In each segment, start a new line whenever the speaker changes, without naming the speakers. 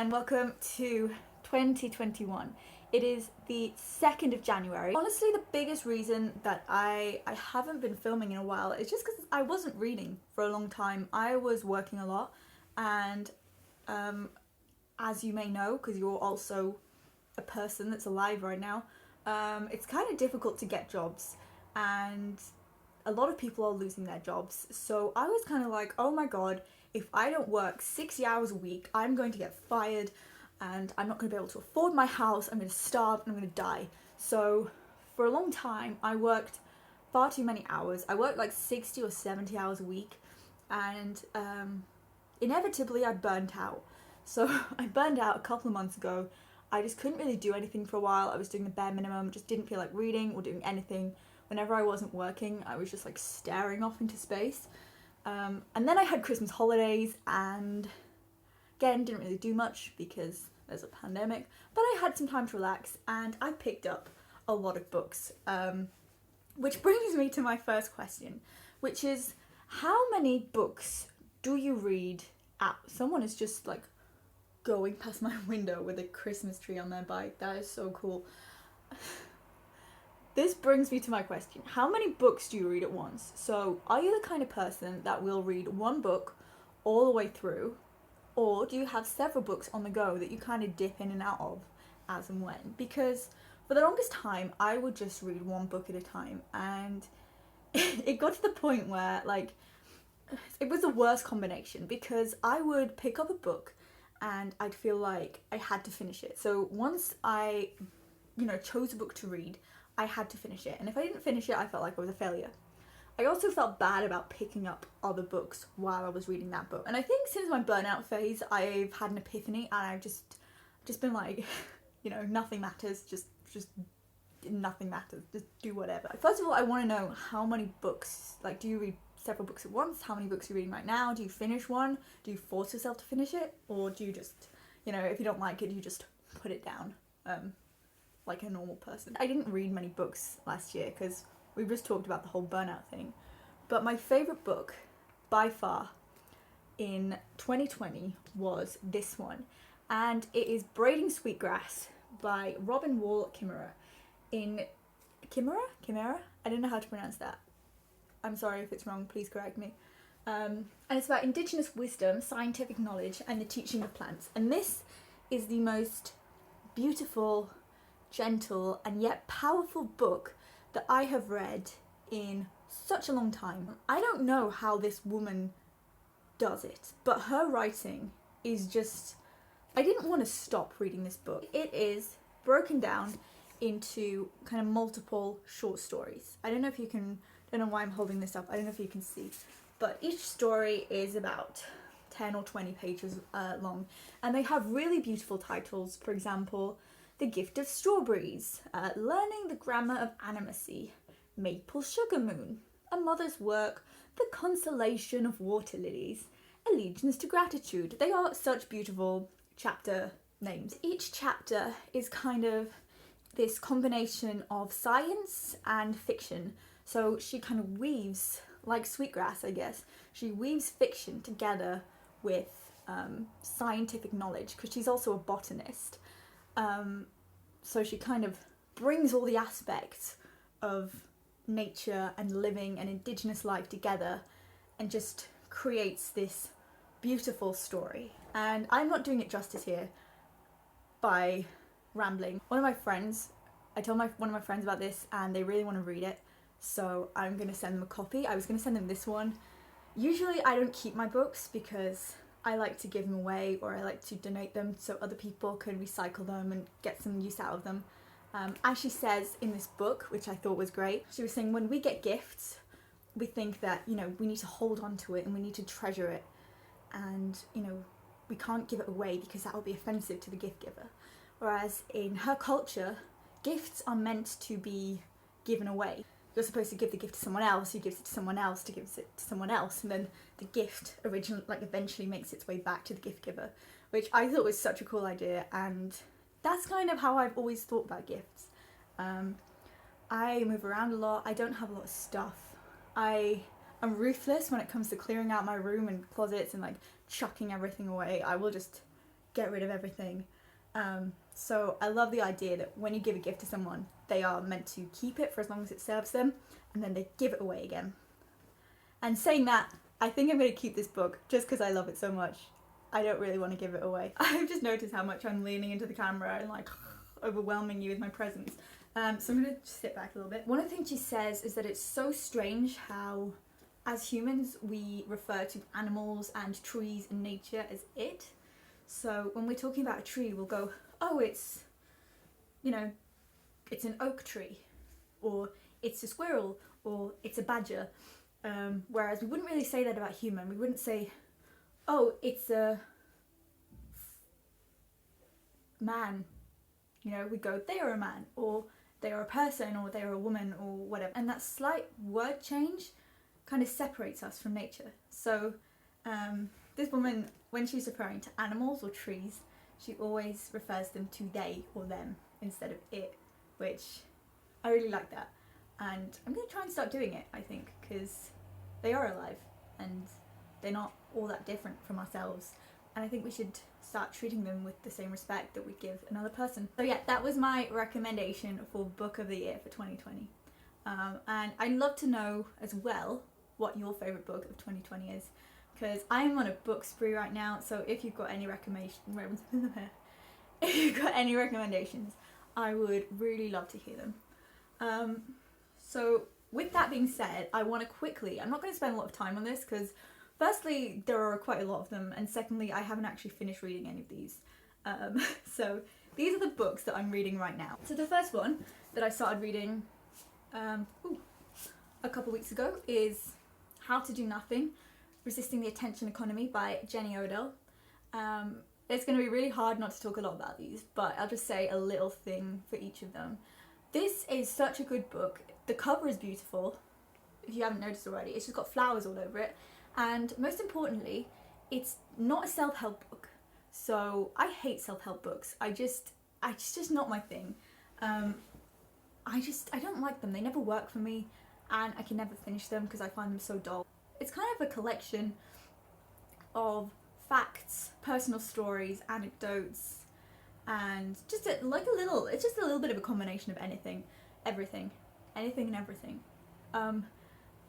and welcome to 2021. It is the 2nd of January. Honestly, the biggest reason that I haven't been filming in a while is just because I wasn't reading for a long time. I was working a lot, and as you may know, because you're also a person that's alive right now, it's kind of difficult to get jobs, and a lot of people are losing their jobs. So I was kind of like, oh my god, if I don't work 60 hours a week, I'm going to get fired and I'm not going to be able to afford my house, I'm going to starve and I'm going to die. So for a long time, I worked far too many hours. I worked like 60 or 70 hours a week, and inevitably I burnt out. So I burned out a couple of months ago. I just couldn't really do anything for a while. I was doing the bare minimum, just didn't feel like reading or doing anything. Whenever I wasn't working, I was just like staring off into space. And then I had Christmas holidays, and again, didn't really do much because there's a pandemic, but I had some time to relax and I picked up a lot of books. Which brings me to my first question, which is, how many books do you read at... Someone is just like going past my window with a Christmas tree on their bike. That is so cool. This brings me to my question. How many books do you read at once? So, are you the kind of person that will read one book all the way through? Or do you have several books on the go that you kind of dip in and out of as and when? Because for the longest time, I would just read one book at a time. And it got to the point where, like, it was the worst combination. Because I would pick up a book and I'd feel like I had to finish it. So once I, chose a book to read, I had to finish it, and if I didn't finish it, I felt like I was a failure. I also felt bad about picking up other books while I was reading that book, and I think since my burnout phase, I've had an epiphany, and I've just been like, nothing matters, just nothing matters, just do whatever. First of all, I want to know how many books, like, do you read several books at once? How many books are you reading right now? Do you finish one? Do you force yourself to finish it? Or do you just, if you don't like it, you just put it down? Like a normal person. I didn't read many books last year because we've just talked about the whole burnout thing. But my favourite book, by far, in 2020 was this one. And it is Braiding Sweetgrass by Robin Wall Kimmerer. Kimmerer? I don't know how to pronounce that. I'm sorry if it's wrong, please correct me. And it's about Indigenous wisdom, scientific knowledge, and the teaching of plants. And this is the most beautiful, gentle and yet powerful book that I have read in such a long time. I don't know how this woman does it, but her writing is just... I didn't want to stop reading this book. It is broken down into kind of multiple short stories. I don't know why I'm holding this up. I don't know if you can see, but each story is about 10 or 20 pages long, and they have really beautiful titles. For example, The Gift of Strawberries, Learning the Grammar of Animacy, Maple Sugar Moon, A Mother's Work, The Consolation of Water Lilies, Allegiance to Gratitude. They are such beautiful chapter names. Each chapter is kind of this combination of science and fiction. So she kind of weaves, like Sweetgrass, I guess, she weaves fiction together with scientific knowledge, because she's also a botanist. So she kind of brings all the aspects of nature and living and Indigenous life together and just creates this beautiful story. And I'm not doing it justice here by rambling. I told one of my friends about this, and they really want to read it, so I'm going to send them a copy. I was going to send them this one. Usually I don't keep my books because I like to give them away, or I like to donate them so other people can recycle them and get some use out of them. As she says in this book, which I thought was great, she was saying when we get gifts, we think that, we need to hold on to it and we need to treasure it. And, we can't give it away because that will be offensive to the gift giver. Whereas in her culture, gifts are meant to be given away. You're supposed to give the gift to someone else, who gives it to someone else, to give it to someone else, and then the gift eventually makes its way back to the gift giver, which I thought was such a cool idea, and that's kind of how I've always thought about gifts. I move around a lot, I don't have a lot of stuff. I am ruthless when it comes to clearing out my room and closets and like chucking everything away. I will just get rid of everything. So I love the idea that when you give a gift to someone, they are meant to keep it for as long as it serves them, and then they give it away again. And saying that, I think I'm going to keep this book just because I love it so much. I don't really want to give it away. I've just noticed how much I'm leaning into the camera and like overwhelming you with my presence. So I'm going to sit back a little bit. One of the things she says is that it's so strange how, as humans, we refer to animals and trees and nature as it. So when we're talking about a tree, we'll go, oh, it's, you know, it's an oak tree, or it's a squirrel, or it's a badger. Whereas we wouldn't really say that about human. We wouldn't say, oh, it's a man. You know, we go, they are a man, or they are a person, or they are a woman, or whatever. And that slight word change kind of separates us from nature. So this woman, when she's referring to animals or trees, she always refers them to they or them instead of it, which I really like that. And I'm going to try and start doing it, I think, because they are alive and they're not all that different from ourselves. And I think we should start treating them with the same respect that we give another person. So yeah, that was my recommendation for Book of the Year for 2020. And I'd love to know as well what your favourite book of 2020 is, because I'm on a book spree right now. So if you've got any recommendations, I would really love to hear them. So with that being said, I want to quickly, I'm not going to spend a lot of time on this because firstly, there are quite a lot of them, and secondly, I haven't actually finished reading any of these. So these are the books that I'm reading right now. So the first one that I started reading a couple weeks ago is How to Do Nothing, Resisting the Attention Economy by Jenny Odell. It's going to be really hard not to talk a lot about these, but I'll just say a little thing for each of them. This is such a good book. The cover is beautiful, if you haven't noticed already. It's just got flowers all over it. And most importantly, it's not a self-help book. So I hate self-help books. It's just not my thing. I don't like them. They never work for me, and I can never finish them because I find them so dull. It's kind of a collection of facts, personal stories, anecdotes, and just it's just a little bit of a combination of everything and everything.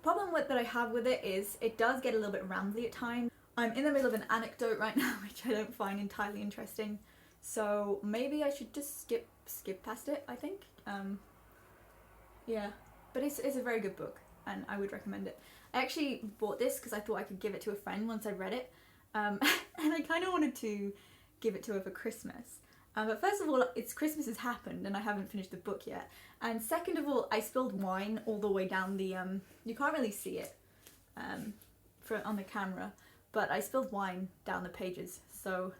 Problem that I have with it is it does get a little bit rambly at times. I'm in the middle of an anecdote right now which I don't find entirely interesting, so maybe I should just skip past it, I think. Yeah, but it's a very good book and I would recommend it. I actually bought this because I thought I could give it to a friend once I read it, and I kind of wanted to give it to her for Christmas. But first of all, Christmas has happened and I haven't finished the book yet. And second of all, I spilled wine all the way down the, you can't really see it on the camera, but I spilled wine down the pages, so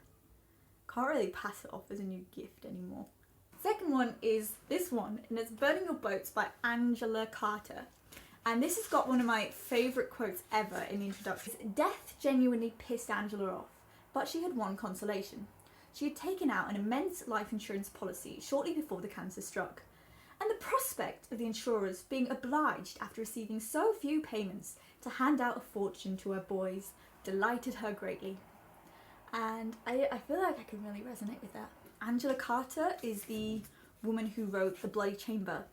can't really pass it off as a new gift anymore. Second one is this one, and it's Burning Your Boats by Angela Carter. And this has got one of my favourite quotes ever in the introduction. Death genuinely pissed Angela off, but she had one consolation. She had taken out an immense life insurance policy shortly before the cancer struck, and the prospect of the insurers being obliged after receiving so few payments to hand out a fortune to her boys delighted her greatly. And I feel like I can really resonate with that. Angela Carter is the woman who wrote The Bloody Chamber,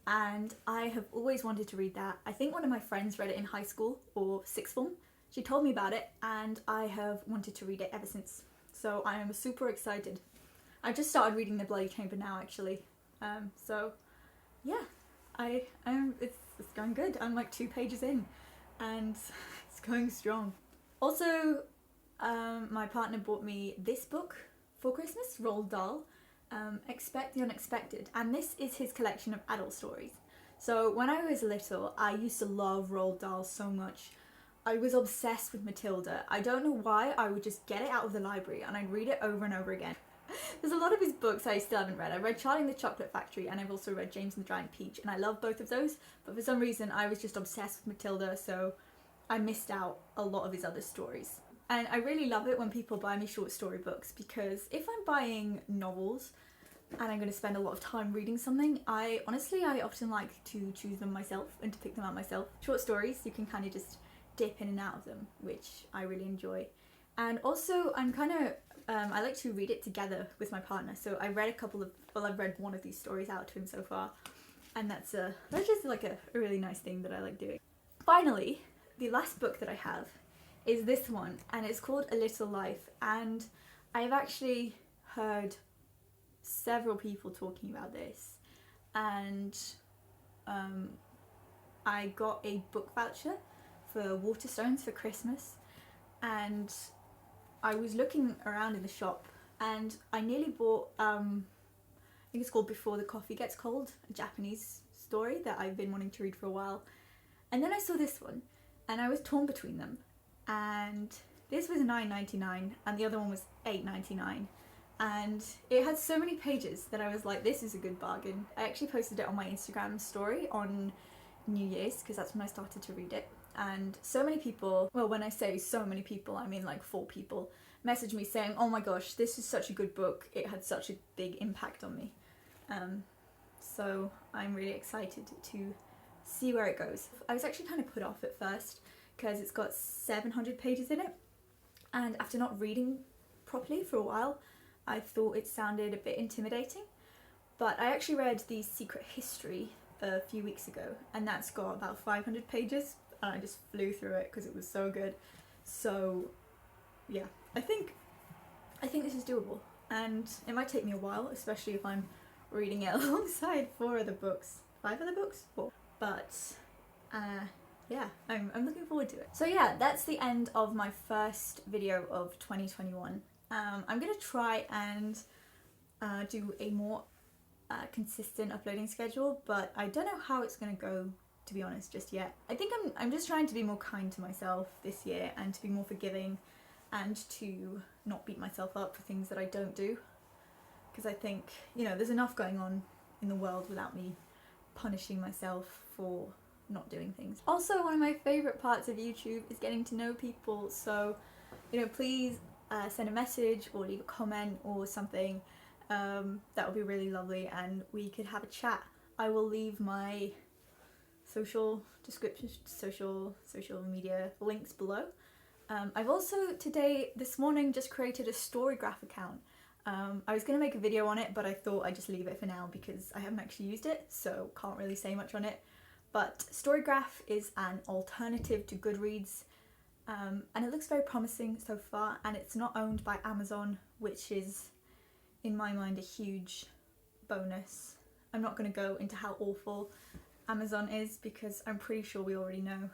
and I have always wanted to read that. I think one of my friends read it in high school or sixth form. She told me about it and I have wanted to read it ever since. So I am super excited. I just started reading The Bloody Chamber now, actually. So yeah, it's going good. I'm like 2 pages in and it's going strong. Also, my partner bought me this book for Christmas, Roald Dahl, Expect the Unexpected, and this is his collection of adult stories. So when I was little, I used to love Roald Dahl so much. I was obsessed with Matilda. I don't know why, I would just get it out of the library and I'd read it over and over again. There's a lot of his books I still haven't read. I read Charlie and the Chocolate Factory and I've also read James and the Giant Peach, and I love both of those, but for some reason I was just obsessed with Matilda, so I missed out a lot of his other stories. And I really love it when people buy me short story books, because if I'm buying novels and I'm going to spend a lot of time reading something, I often like to choose them myself and to pick them out myself. Short stories, you can kind of just dip in and out of them, which I really enjoy. And also I'm kind of I like to read it together with my partner. So I read I've read one of these stories out to him so far, and that's just like a really nice thing that I like doing. Finally, the last book that I have is this one, and it's called A Little Life, and I've actually heard several people talking about this, and I got a book voucher for Waterstones for Christmas, and I was looking around in the shop and I nearly bought, I think it's called Before the Coffee Gets Cold, a Japanese story that I've been wanting to read for a while. And then I saw this one and I was torn between them, and this was $9.99 and the other one was $8.99, and it had so many pages that I was like, this is a good bargain. I actually posted it on my Instagram story on New Year's because that's when I started to read it, and so many people, well, when I say so many people, I mean like 4 people, messaged me saying, oh my gosh, this is such a good book, it had such a big impact on me. So I'm really excited to see where it goes. I was actually kind of put off at first because it's got 700 pages in it, and after not reading properly for a while, I thought it sounded a bit intimidating. But I actually read The Secret History a few weeks ago, and that's got about 500 pages, and I just flew through it because it was so good. So yeah, I think this is doable, and it might take me a while, especially if I'm reading it alongside 4 other books, 5 other books, 4. But yeah, I'm looking forward to it. So yeah, that's the end of my first video of 2021. I'm gonna try and do a more consistent uploading schedule, but I don't know how it's gonna go, to be honest, just yet. I think I'm just trying to be more kind to myself this year and to be more forgiving and to not beat myself up for things that I don't do, because I think, you know, there's enough going on in the world without me punishing myself for not doing things. Also, one of my favourite parts of YouTube is getting to know people, so, you know, please send a message or leave a comment or something. That would be really lovely, and we could have a chat. I will leave my social media links below. I've also this morning just created a Storygraph account. I was going to make a video on it, but I thought I'd just leave it for now because I haven't actually used it, so can't really say much on it. But Storygraph is an alternative to Goodreads, and it looks very promising so far, and it's not owned by Amazon, which is, in my mind, a huge bonus. I'm not going to go into how awful Amazon is because I'm pretty sure we already know,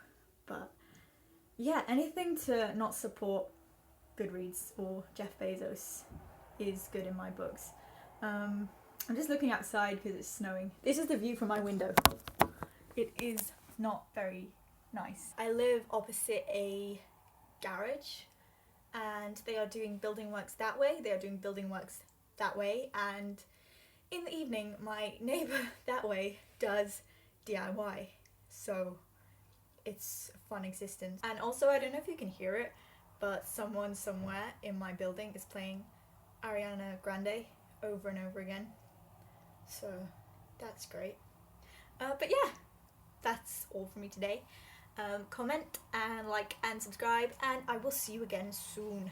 but yeah, anything to not support Goodreads or Jeff Bezos is good in my books. I'm just looking outside because it's snowing. This is the view from my window. It is not very nice. I live opposite a garage, and they are doing building works that way, and in the evening my neighbour that way does DIY, so it's a fun existence. And also, I don't know if you can hear it, but someone somewhere in my building is playing Ariana Grande over and over again, so that's great. But yeah, that's all for me today. Comment and like and subscribe, and I will see you again soon.